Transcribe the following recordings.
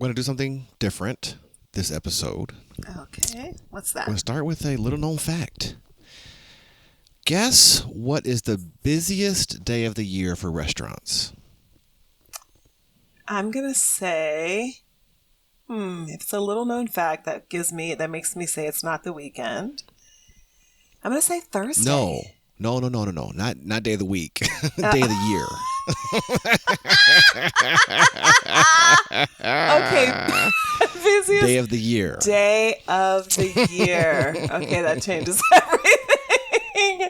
We're going to do something different this episode. Okay. What's that? We're going to start with a little known fact. Guess what is the busiest day of the year for restaurants? I'm going to say, it's a little known fact that makes me say it's not the weekend. I'm going to say Thursday. No. Not day of the week. Day of the year. Okay. Busiest day of the year. Day of the year. Okay, that changes everything.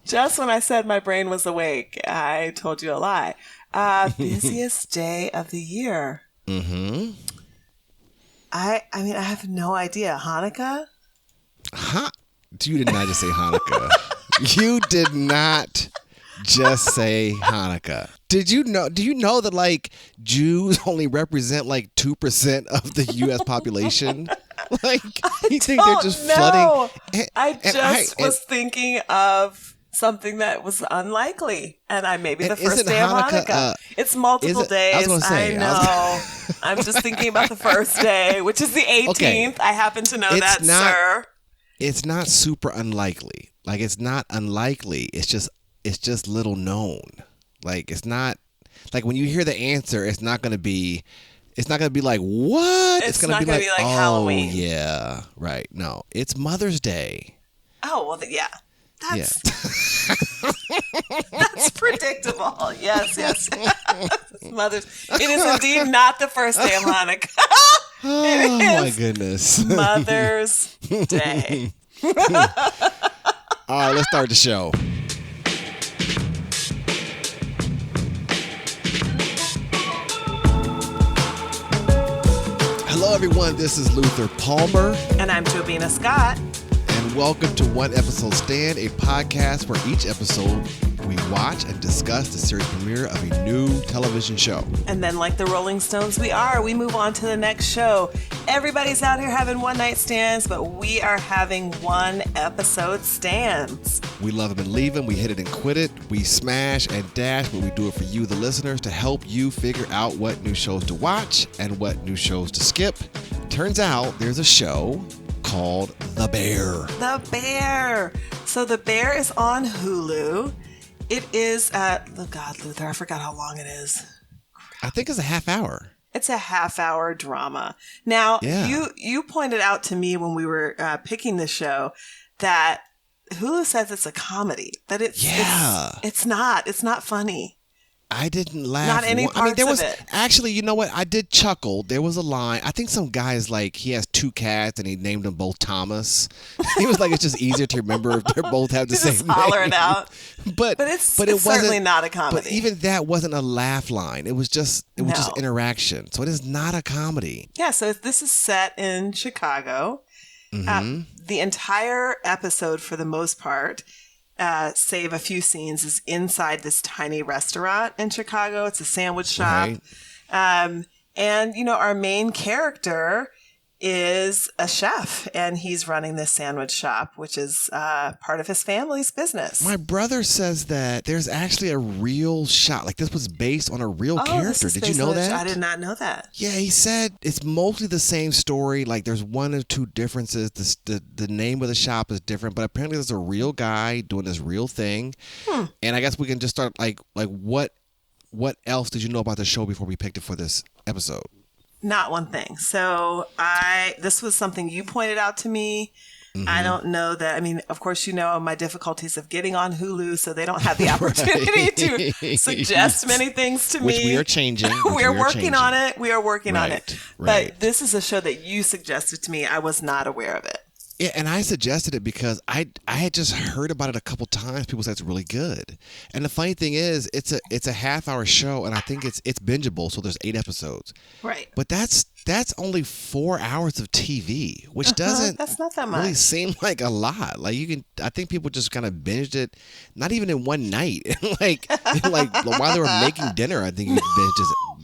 Just when I said my brain was awake, I told you a lie. Busiest day of the year. Mm-hmm. I mean, I have no idea. Hanukkah? You did not just say Hanukkah. You did not just say Hanukkah. Do you know that like Jews only represent like 2% of the U.S. population? Like you think they're just flooding? I was thinking of something that was unlikely, and maybe the first day of Hanukkah. It's multiple days. I was going to say. I know. I'm just thinking about the first day, which is the 18th. Okay. I happen to know that, sir. It's not super unlikely. Like it's not unlikely. It's just little known. Like it's not like when you hear the answer, it's not going to be like what? It's going to be like Halloween. Yeah, right. No, it's Mother's Day. Oh well, yeah. That's predictable. Yes. Mother's. It is indeed not the first day of Hanukkah. Oh my goodness. Mother's Day. All right, let's start the show. Hello, everyone. This is Luther Palmer. And I'm Jobina Scott. And welcome to One Episode Stand, a podcast where each episode we watch and discuss the series premiere of a new television show. And then like the Rolling Stones we move on to the next show. Everybody's out here having one-night stands, but we are having one-episode stands. We love them and leave them. We hit it and quit it. We smash and dash, but we do it for you, the listeners, to help you figure out what new shows to watch and what new shows to skip. Turns out there's a show called The Bear. The Bear. So The Bear is on Hulu. It is Luther, I forgot how long it is. I think it's a half hour. It's a half-hour drama. Now, you pointed out to me when we were picking the show that Hulu says it's a comedy, but it's not. It's not funny. I didn't laugh. Not any parts of it. Actually, you know what? I did chuckle. There was a line. I think some guy is like, he has two cats and he named them both Thomas. He was like, it's just easier to remember if they both have the same name. Just holler it out. But it's certainly not a comedy. But even that wasn't a laugh line. It was just interaction. So it is not a comedy. Yeah. So this is set in Chicago. Mm-hmm. The entire episode, for the most part, save a few scenes, is inside this tiny restaurant in Chicago. It's a sandwich shop. Right. And, our main character is a chef, and he's running this sandwich shop, which is part of his family's business. My brother says that there's actually a real shop. Like this was based on a real character. Did you know that? I did not know that. Yeah, he said it's mostly the same story. Like there's one or two differences. The name of the shop is different, but apparently there's a real guy doing this real thing. And I guess we can just start like what else did you know about the show before we picked it for this episode? Not one thing. So this was something you pointed out to me. Mm-hmm. I don't know that. I mean, of course, my difficulties of getting on Hulu, so they don't have the opportunity to suggest many things to me. Which we are changing. We're working on it. We are working on it. Right. But this is a show that you suggested to me. I was not aware of it. Yeah, and I suggested it because I had just heard about it a couple times. People said it's really good. And the funny thing is, it's a half-hour show, and I think it's bingeable, so there's 8 episodes. Right. But that's only 4 hours of TV, which doesn't that's not that much. Really seem like a lot. Like I think people just kind of binged it, not even in one night. like while they were making dinner, I think you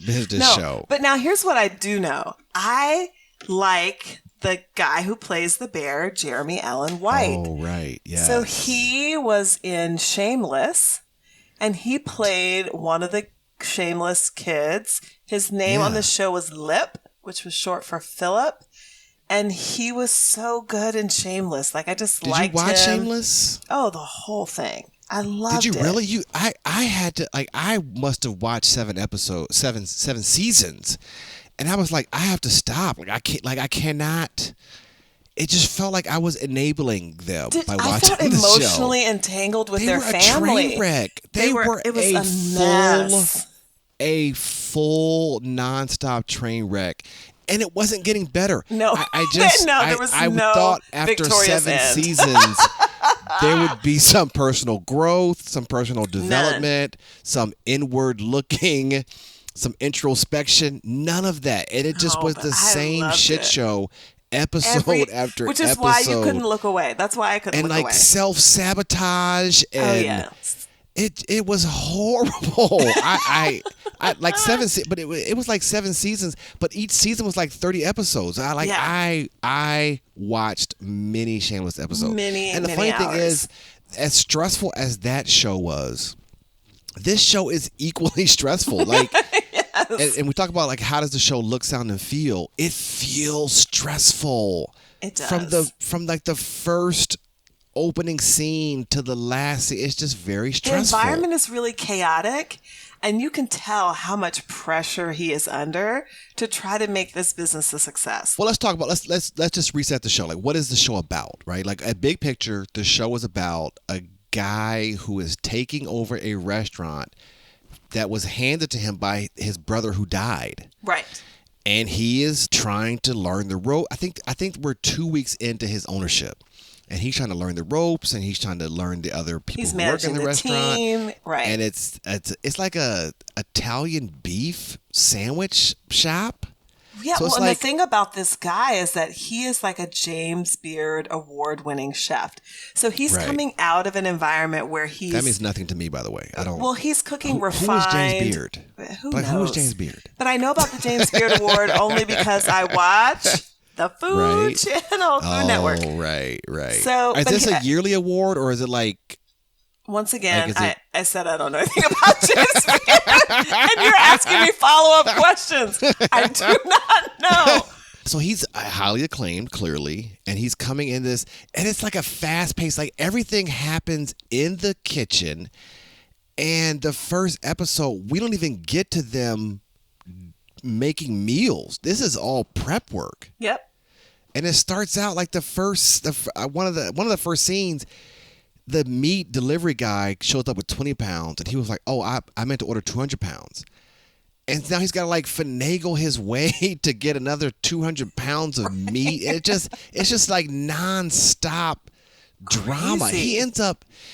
binged this show. But now here's what I do know. I like the guy who plays the bear, Jeremy Allen White. Oh, right. Yeah. So he was in Shameless, and he played one of the Shameless kids. His name on the show was Lip. which was short for Philip. And he was so good in Shameless. Like, I just liked him. Did you watch Shameless? Oh, the whole thing. I loved it. Did you really? I had to, like, I must have watched 7 seasons. And I was like, I have to stop. Like, I cannot. It just felt like I was enabling them by watching I felt the show. emotionally entangled with their family. They were a train wreck. They were it was a full nonstop train wreck. And it wasn't getting better. No, I thought after 7 seasons, there would be some personal growth, some personal development, some inward looking, some introspection. None of that. And it just was the same shit show. Episode after episode. Which is why you couldn't look away. That's why I couldn't look away. And like self-sabotage. And it was horrible. I like 7, but it was like 7 seasons, but each season was like 30 episodes. I watched many Shameless episodes. And the funny thing is, as stressful as that show was, this show is equally stressful. Like, and we talk about like how does the show look, sound, and feel? It feels stressful. It does. From like the first opening scene to the last scene. It's just very stressful. The environment is really chaotic, and you can tell how much pressure he is under to try to make this business a success. Well, let's talk about let's just reset the show. Like, what is the show about, right? Like, a big picture, the show is about a guy who is taking over a restaurant that was handed to him by his brother who died. Right. And he is trying to learn the rope. I think we're 2 weeks into his ownership. And he's trying to learn the ropes, and he's trying to learn the other people who work in the restaurant. Team. Right. And it's like a Italian beef sandwich shop. Yeah, so and the thing about this guy is that he is like a James Beard award-winning chef. So he's coming out of an environment where he's... That means nothing to me, by the way. I don't... Well, he's cooking refined... Who is James Beard? Who knows? Who is James Beard? But I know about the James Beard Award only because I watch... the Food Channel, Food Network. Oh, right. So, is this a yearly award, or is it like... Once again, I said I don't know anything about James Beard, and you're asking me follow-up questions. I do not know. So he's highly acclaimed, clearly, and he's coming in this, and it's like a fast-paced, like everything happens in the kitchen, and the first episode, we don't even get to them making meals. This is all prep work. Yep. And it starts out like one of the first scenes, the meat delivery guy shows up with 20 pounds, and he was like, "Oh, I meant to order 200 pounds." And now he's got to like finagle his way to get another 200 pounds of meat. And it's just like nonstop drama. Crazy.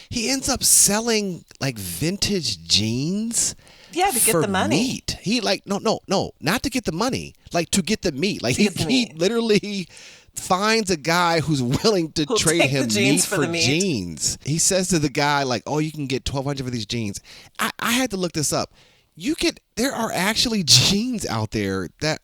He ends up selling like vintage jeans. Yeah, to get the money. Meat. He like no, not to get the money. Like to get the meat. Like he literally finds a guy who's willing to trade him meat for jeans. He says to the guy like, "Oh, you can get 1,200 of these jeans." I had to look this up. There are actually jeans out there that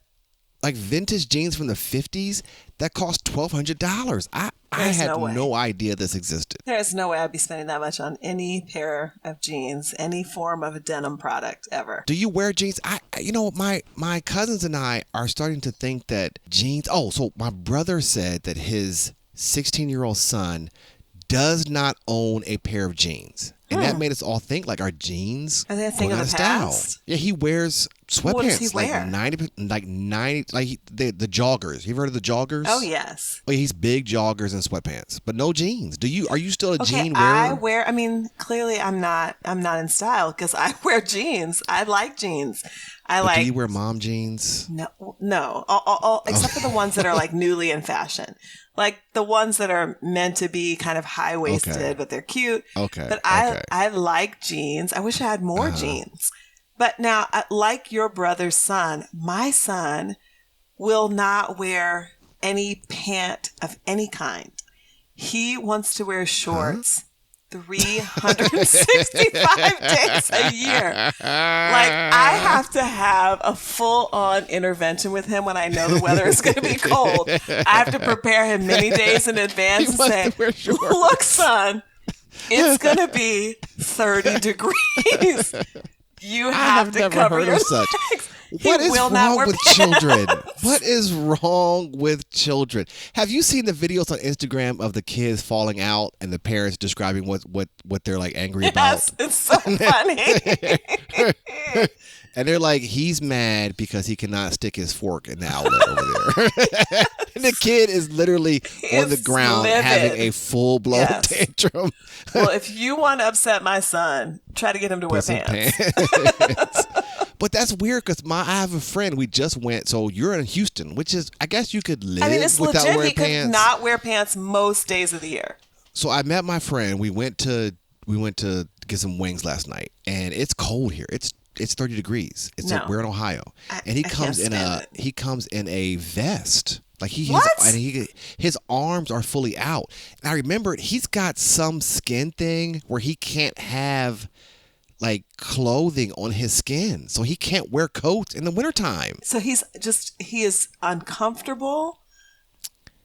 like vintage jeans from the 50s that cost $1,200. I had no idea this existed. There's no way I'd be spending that much on any pair of jeans, any form of a denim product ever. Do you wear jeans? My cousins and I are starting to think that jeans. Oh, so my brother said that his 16-year-old son does not own a pair of jeans. And that made us all think, like, our jeans are they a thing of the past? Yeah, he wears sweatpants. What does he wear? Like 90, like the joggers. You've heard of the joggers? Oh, yes. Well, he's big joggers and sweatpants, but no jeans. Are you still a jean wearer? Clearly I'm not in style because I wear jeans. I like jeans. Do you wear mom jeans? No. All except for the ones that are like newly in fashion. Like the ones that are meant to be kind of high-waisted, but they're cute. Okay. But I like jeans. I wish I had more jeans. But now, like your brother's son, my son will not wear any pant of any kind. He wants to wear shorts 365 days a year. Like, I have to have a full-on intervention with him when I know the weather is going to be cold. I have to prepare him many days in advance and say, "Look, son, it's going to be 30 degrees. You have to cover your legs." What is will not wrong wear with pants. children? What is wrong with children? Have you seen the videos on Instagram of the kids falling out and the parents describing what they're like angry about? Yes, it's so funny. And they're like, he's mad because he cannot stick his fork in the outlet over there. And the kid is literally on the ground livid. having a full-blown Yes. tantrum. Well, if you want to upset my son, try to get him to wear Some pants. pants. But that's weird because I have a friend. We just went. So you're in Houston, which is, I guess you could live I mean, it's without legit. wearing He could pants. not wear pants most days of the year. So I met my friend. We went to get some wings last night, and it's cold here. It's 30 degrees. We're in Ohio, and he comes in a vest. Like his arms are fully out. And I remembered he's got some skin thing where he can't have like clothing on his skin, so he can't wear coats in the wintertime. So he is uncomfortable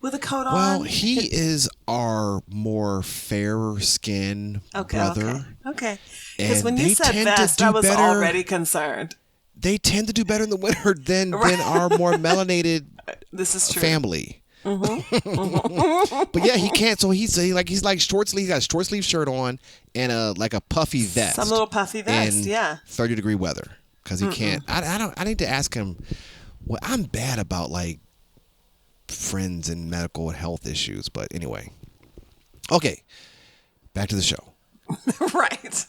with a coat on. Well, he is our more fairer skin brother. Okay. Because when they you said tend to vest, do I was better- already concerned. They tend to do better in the winter than our more melanated This is true. family. But yeah, he can't. So he's like short sleeve. He's got a short sleeve shirt on and a puffy vest. Some little puffy vest. in Yeah. 30-degree weather because he can't. I need to ask him. Well, I'm bad about like friends and medical and health issues, but anyway. Okay, back to the show. Right.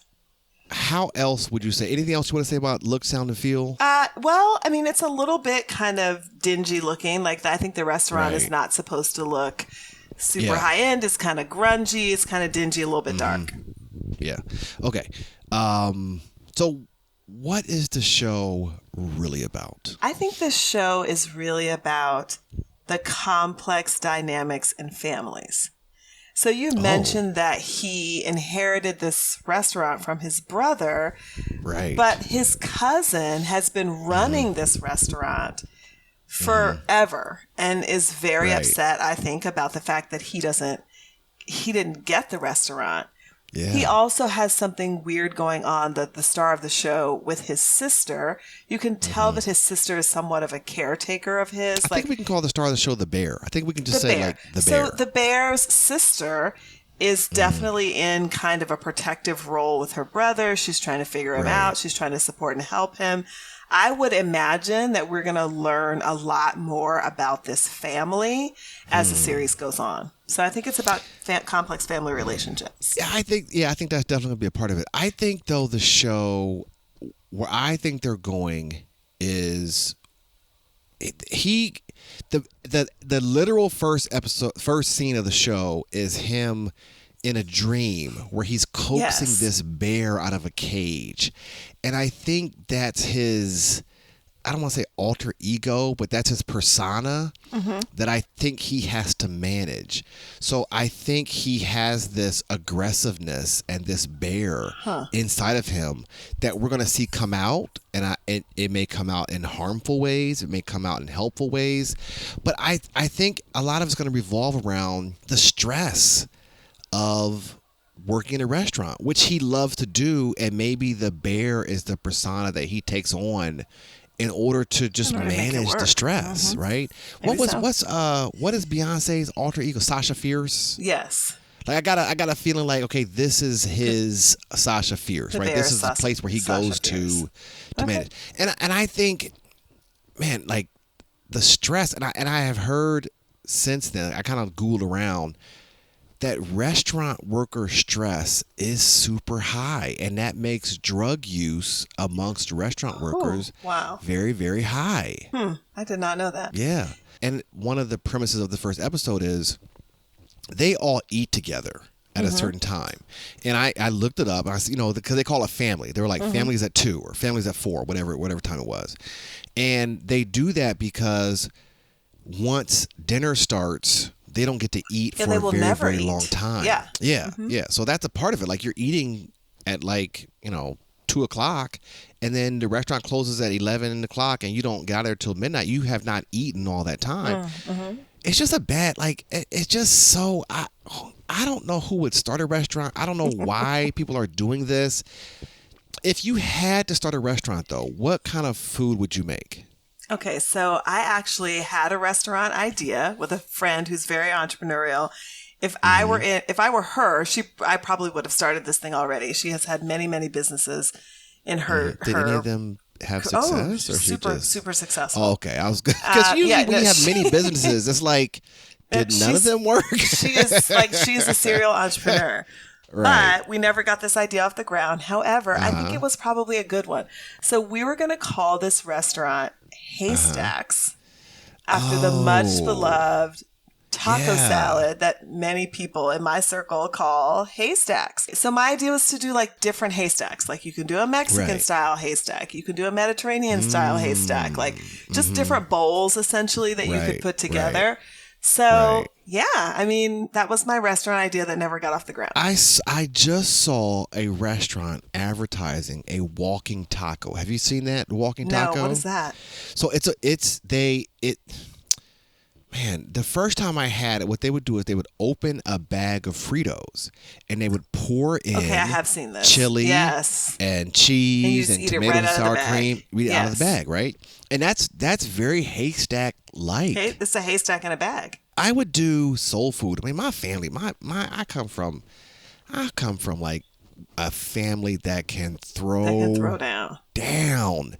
How else would you say? Anything else you want to say about look, sound, and feel? Well, I mean, it's a little bit kind of dingy looking. Like, I think the restaurant is Right. not supposed to look super Yeah. high end. It's kind of grungy. It's kind of dingy, a little bit dark. Yeah. Okay. So what is the show really about? I think this show is really about the complex dynamics in families. So you mentioned that he inherited this restaurant from his brother, Right. but his cousin has been running this restaurant forever and is very Right. upset, I think, about the fact that he didn't get the restaurant. Yeah. He also has something weird going on, the star of the show, with his sister. You can tell that his sister is somewhat of a caretaker of his. I think we can call the star of the show the bear. I think we can just the say bear. like the bear. So the bear's sister is definitely in kind of a protective role with her brother. She's trying to figure him out. She's trying to support and help him. I would imagine that we're going to learn a lot more about this family as the series goes on. So I think it's about complex family relationships. Yeah, I think that's definitely gonna be a part of it. I think though the show, where I think they're going is, the literal first scene of the show is him in a dream where he's coaxing this bear out of a cage, and I think that's his. I don't want to say alter ego, but that's his persona that I think he has to manage. So I think he has this aggressiveness and this bear inside of him that we're going to see come out. And it may come out in harmful ways. It may come out in helpful ways. But I think a lot of it's going to revolve around the stress of working in a restaurant, which he loves to do. And maybe the bear is the persona that he takes on in order to just manage the stress, right? What is Beyonce's alter ego? Sasha Fierce? Yes. Like I got a feeling like, okay, this is his Sasha Fierce, right? This is the place where he goes to manage. And I think, man, like the stress, and I have heard since then, I kind of Googled around, that restaurant worker stress is super high, and that makes drug use amongst restaurant workers very, very high. I did not know that. Yeah. And one of the premises of the first episode is they all eat together at a certain time. And I looked it up, and because they call it family. They were like families at 2 or families at 4, whatever time it was. And they do that because once dinner starts, they don't get to eat for a very, very long time. Yeah. Yeah. Yeah. So that's a part of it. Like you're eating at 2 o'clock, and then the restaurant closes at 11 o'clock, and you don't get out there till midnight. You have not eaten all that time. It's just it's just so, I don't know who would start a restaurant. I don't know why people are doing this. If you had to start a restaurant, though, what kind of food would you make? Okay, so I actually had a restaurant idea with a friend who's very entrepreneurial. If I were her, I probably would have started this thing already. She has had many, many businesses in her. Did any of them have success? Oh, or super successful. Oh, okay. I was because usually when you have many businesses, it's like, did none of them work? She's a serial entrepreneur. Right. But we never got this idea off the ground. However, I think it was probably a good one. So we were going to call this restaurant Haystacks after the much beloved taco salad that many people in my circle call haystacks. So my idea was to do like different haystacks. Like you can do a Mexican style haystack. You can do a Mediterranean style haystack. Like just different bowls essentially that you could put together. So, yeah, I mean, that was my restaurant idea that never got off the ground. I just saw a restaurant advertising a walking taco. Have you seen that, walking taco? No, what is that? So man, the first time I had it, what they would do is they would open a bag of Fritos and they would pour in I have seen this. Chili and cheese and tomato and sour cream out of the bag, right? And that's very haystack-like. It's a haystack in a bag. I would do soul food. I mean, my family, I come from like a family that can throw down.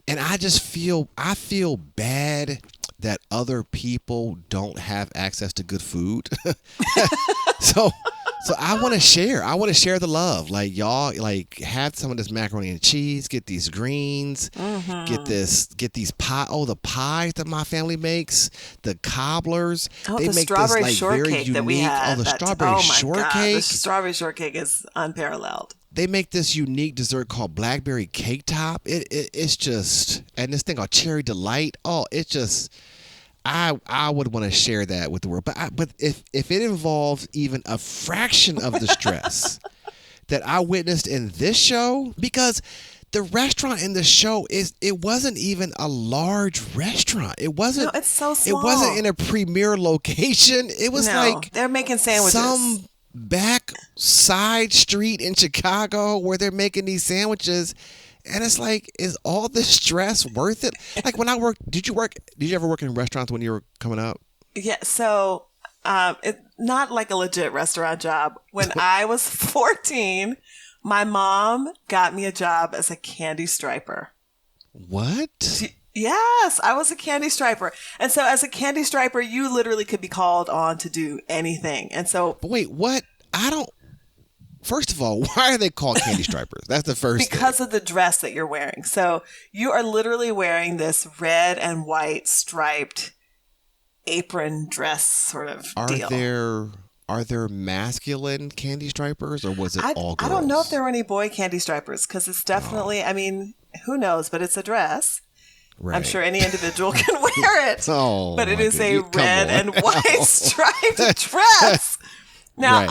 And I feel bad that other people don't have access to good food. So I want to share. I want to share the love. Like y'all, like have some of this macaroni and cheese. Get these greens. Get these pie. Oh, the pies that my family makes. The cobblers. Oh, they the make strawberry this, like, shortcake very unique, that we had. Oh, the strawberry shortcake. The strawberry shortcake is unparalleled. They make this unique dessert called blackberry cake top. It's just, and this thing called cherry delight. Oh, it's just. I would want to share that with the world, but if it involves even a fraction of the stress that I witnessed in this show, because the restaurant in the show it wasn't even a large restaurant. It wasn't. No, it's so small. It wasn't in a premier location. It was like they're making sandwiches. Some back side street in Chicago where they're making these sandwiches. And it's like, is all this stress worth it? Like when I worked, did you ever work in restaurants when you were coming up? Yeah. So, it's not like a legit restaurant job. When I was 14, my mom got me a job as a candy striper. What? Yes, I was a candy striper. And so as a candy striper, you literally could be called on to do anything. And so. But wait, what? First of all, why are they called candy stripers? That's the first Because of the dress that you're wearing. So you are literally wearing this red and white striped apron dress sort of deal. Are there masculine candy stripers, or was it all girls? I don't know if there were any boy candy stripers because it's definitely, I mean, who knows, but it's a dress. Right. I'm sure any individual can wear it. But it is a red and white striped dress. Now,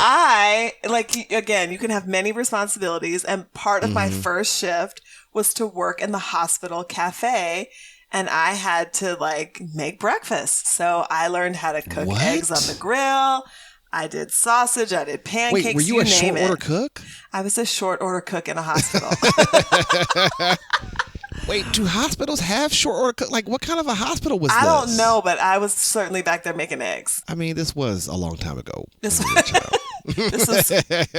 again, you can have many responsibilities. And part of my first shift was to work in the hospital cafe. And I had to make breakfast. So I learned how to cook eggs on the grill. I did sausage. I did pancakes. Wait, were you a short order cook? I was a short order cook in a hospital. Wait, do hospitals have short order cook? Like, what kind of a hospital was this? I don't know, but I was certainly back there making eggs. I mean, this was a long time ago. This was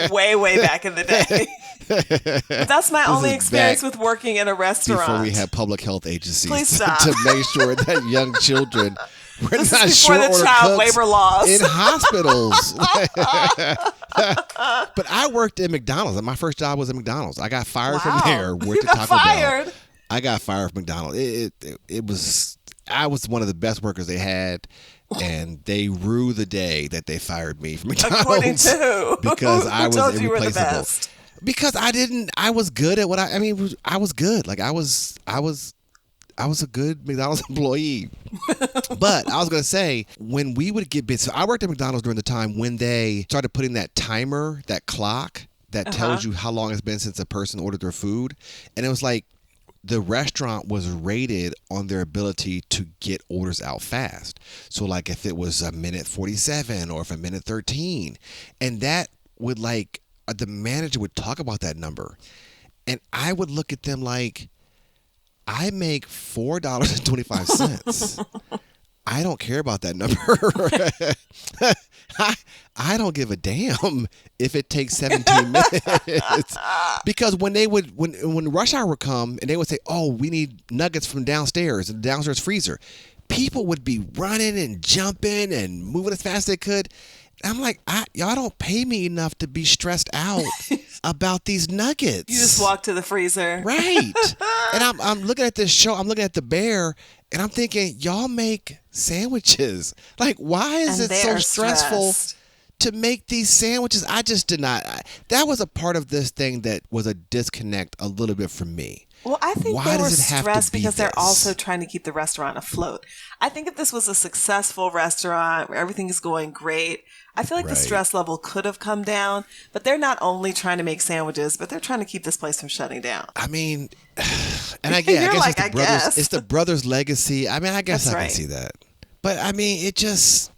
way, way back in the day. But that's my only experience with working in a restaurant. Before we had public health agencies to make sure that young children were this not is short before the order child cooks labor laws in hospitals. But I worked at McDonald's. My first job was at McDonald's. I got fired from there. You got fired? I got fired from McDonald's. It was. I was one of the best workers they had, and they rue the day that they fired me from McDonald's. According to who? Because I was irreplaceable. You were the best? Because I was good at what I mean, I was good. Like I was a good McDonald's employee. But I was going to say, when we would get bits, so I worked at McDonald's during the time when they started putting that timer, that clock that tells you how long it's been since a person ordered their food. And it was like the restaurant was rated on their ability to get orders out fast. So like if it was a minute 47 or if a minute 13, and that would the manager would talk about that number. And I would look at them like, I make $4.25. I don't care about that number. I don't give a damn if it takes 17 minutes. Because when rush hour would come and they would say, "Oh, we need nuggets from downstairs in the downstairs freezer," people would be running and jumping and moving as fast as they could. I'm like, y'all don't pay me enough to be stressed out about these nuggets. You just walk to the freezer. Right. And I'm looking at this show, I'm looking at the bear, and I'm thinking, y'all make sandwiches. Like, why is it so stressful to make these sandwiches? I just did not. That was a part of this thing that was a disconnect a little bit from me. Well, I think they were stressed because they're also trying to keep the restaurant afloat. I think if this was a successful restaurant where everything is going great, I feel like the stress level could have come down. But they're not only trying to make sandwiches, but they're trying to keep this place from shutting down. I mean, and I guess it's the brothers' legacy. I mean, I guess I can see that. But I mean,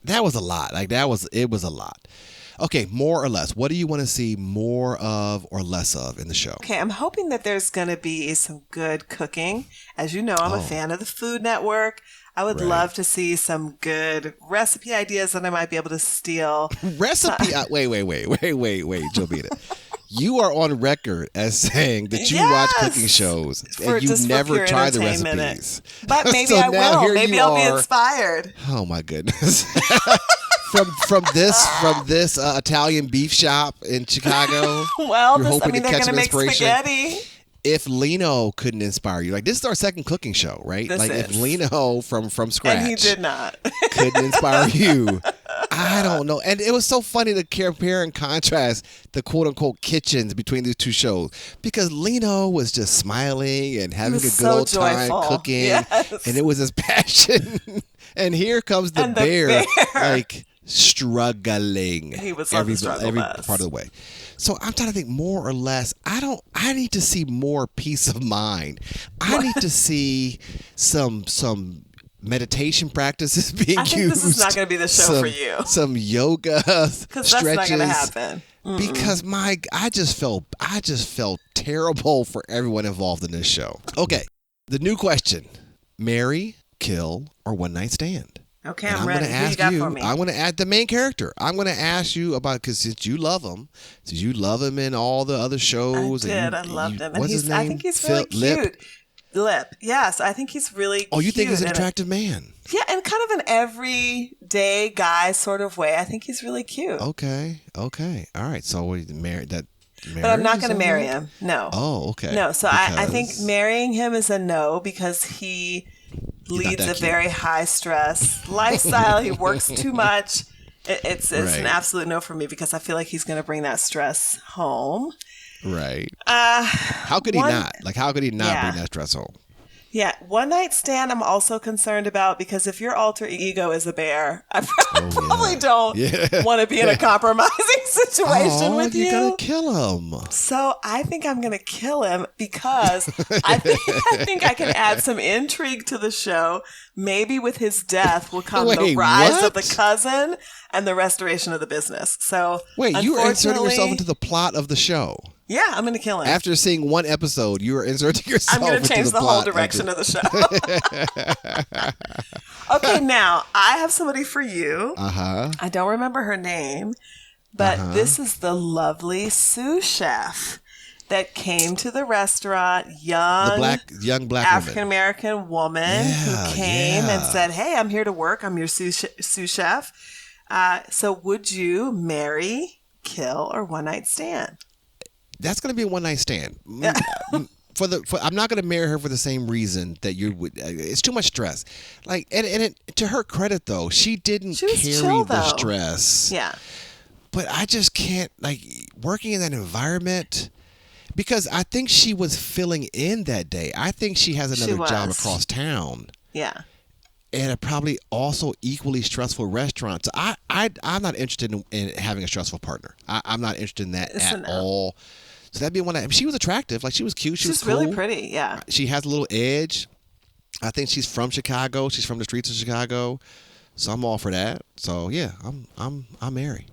that was a lot. Like it was a lot. Okay, more or less. What do you want to see more of or less of in the show? Okay, I'm hoping that there's going to be some good cooking. As you know, I'm a fan of the Food Network. I would love to see some good recipe ideas that I might be able to steal. Recipe? Wait, Jobina. You are on record as saying that you watch cooking shows and you never try the recipes. But maybe I will. Maybe I'll be inspired. Oh my goodness. From this Italian beef shop in Chicago. Well, they're going to make spaghetti. If Lino couldn't inspire you, like this is our second cooking show, right? If Lino from scratch, and he did not, couldn't inspire you, I don't know. And it was so funny to compare and contrast the quote unquote kitchens between these two shows because Lino was just smiling and having a good old time cooking, and it was his passion. And here comes the bear, like struggling. He was every part of the way. So I'm trying to think more or less. I need to see more peace of mind. I need to see some meditation practices being used. I think this is not going to be the show for you. Some yoga stretches. Because that's not going to happen. Because I just felt terrible for everyone involved in this show. Okay, the new question: marry, kill, or one night stand? Okay, I'm ready. Who you got for me? I'm going to add the main character. I'm going to ask you about, because since you love him in all the other shows. I loved him. What's his name? I think he's really cute. Lip. Yes, I think he's really cute. Oh, you think he's an attractive man? Yeah, in kind of an everyday guy sort of way. I think he's really cute. Okay. All right. So we married that. But I'm not going to marry him. No. Oh, okay. No, so I think marrying him is a no because he leads a very high stress lifestyle. He works too much. It's an absolute no for me because I feel like he's going to bring that stress home. Right. How could he not? Like, how could he not bring that stress home? Yeah. One night stand I'm also concerned about because if your alter ego is a bear, I probably don't want to be in a compromising situation with you. You're going to kill him. So I think I'm going to kill him because I think I can add some intrigue to the show. Maybe with his death will come the rise of the cousin and the restoration of the business. So you are inserting yourself into the plot of the show. Yeah, I'm going to kill him. After seeing one episode, you are inserting yourself into the plot. I'm going to change the whole direction of the show. Okay, now, I have somebody for you. Uh-huh. I don't remember her name, but this is the lovely sous chef that came to the restaurant, young black African-American woman who came and said, "Hey, I'm here to work. I'm your sous chef. So would you marry, kill, or one-night stand?" That's going to be a one-night stand. I'm not going to marry her for the same reason that you would. It's too much stress. Like, and to her credit, though, she didn't carry the stress. Yeah. But I just can't, like, working in that environment, because I think she was filling in that day. I think she has another job across town. Yeah. And a probably also equally stressful restaurant. So I'm not interested in having a stressful partner. I'm not interested in that at all. So that'd be one. She was attractive. Like, she was cute. She was cool. Really pretty. Yeah. She has a little edge. I think she's from Chicago. She's from the streets of Chicago. So I'm all for that. So yeah, I'm married.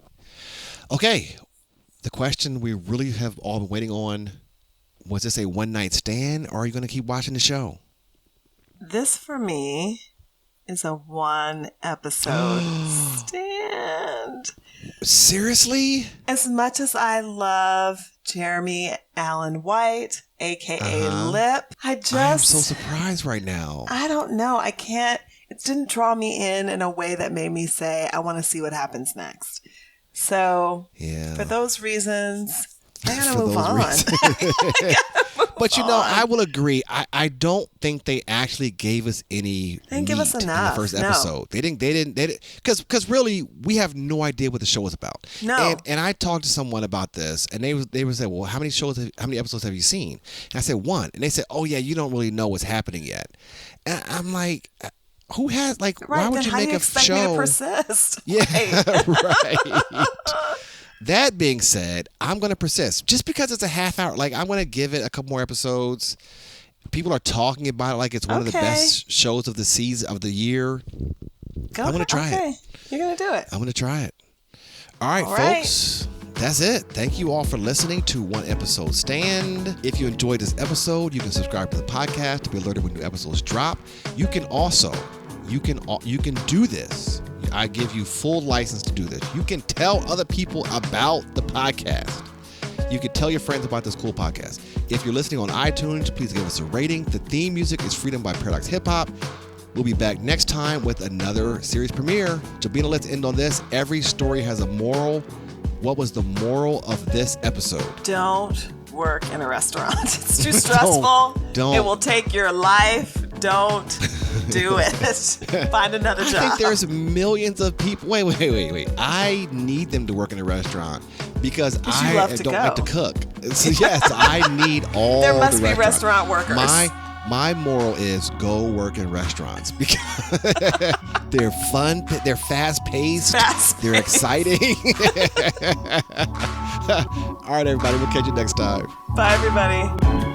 Okay. The question we really have all been waiting on. Was this a one night stand, or are you going to keep watching the show? This for me is a 1 episode stand. Seriously? As much as I love Jeremy Allen White, aka Lip, I'm so surprised right now. I don't know. I can't. It didn't draw me in a way that made me say, I want to see what happens next. So, for those reasons, I gotta move on. But I will agree. I don't think they actually gave us any. They didn't give us enough in the first episode. They didn't. Because really, we have no idea what the show is about. No. And I talked to someone about this, and they would say, "Well, how many episodes have you seen?" And I said 1, and they said, "Oh yeah, you don't really know what's happening yet." And I'm like, who has why would you make a show? Me to persist? Yeah, right. That being said, I'm going to persist. Just because it's a half hour, I'm going to give it a couple more episodes. People are talking about it like it's one of the best shows of the season, of the year. I'm going to try it. You're going to do it. I'm going to try it. All right, folks. That's it. Thank you all for listening to One Episode Stand. If you enjoyed this episode, you can subscribe to the podcast to be alerted when new episodes drop. You can also, you can do this. I give you full license to do this. You can tell other people about the podcast. You can tell your friends about this cool podcast. If you're listening on iTunes, please give us a rating. The theme music is Freedom by Paradox Hip Hop. We'll be back next time with another series premiere. Jobina, let's end on this. Every story has a moral. What was the moral of this episode? Don't work in a restaurant. It's too stressful. Don't. It will take your life. Don't do it. Find another job. I think there's millions of people. Wait. I need them to work in a restaurant because I don't like to cook. So yes, I need all the restaurants. There must be restaurant workers. My moral is go work in restaurants because they're fun, they're fast-paced, they're exciting. All right, everybody, we'll catch you next time. Bye, everybody.